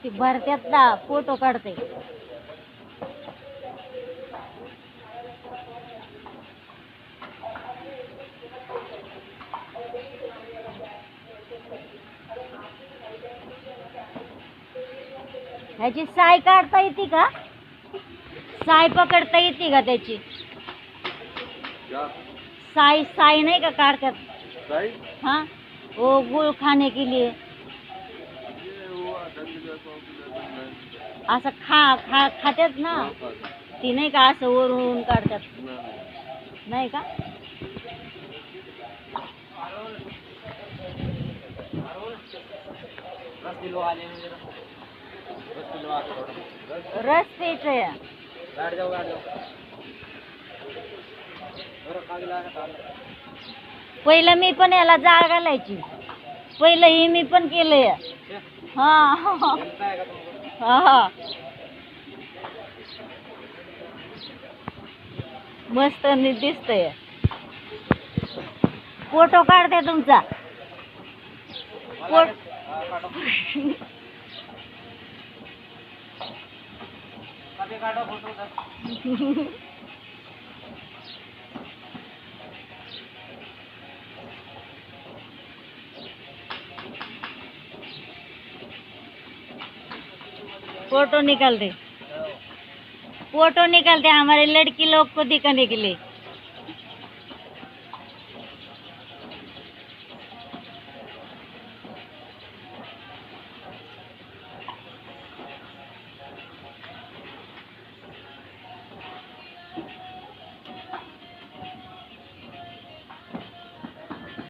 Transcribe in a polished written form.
ती भरत्यात ना फोटो काढते. ह्याची साय काढता येते का? साय पकडता येते का त्याची? साई साई नहीं का काटते? हाँ वो गुड़ खाने के लिए असं खात्यात ना ती नाही का असं वरून काढतात नाही का? रस प्यायचंय. पहिलं मी पण याला जाळ घालायची. पहिलं ही मी पण केलंय. हा हा मस्त दिसतंय. फोटो काढते तुमचा. फोटो निकालते हमारे लड़की लोग को दिखाने के लिए.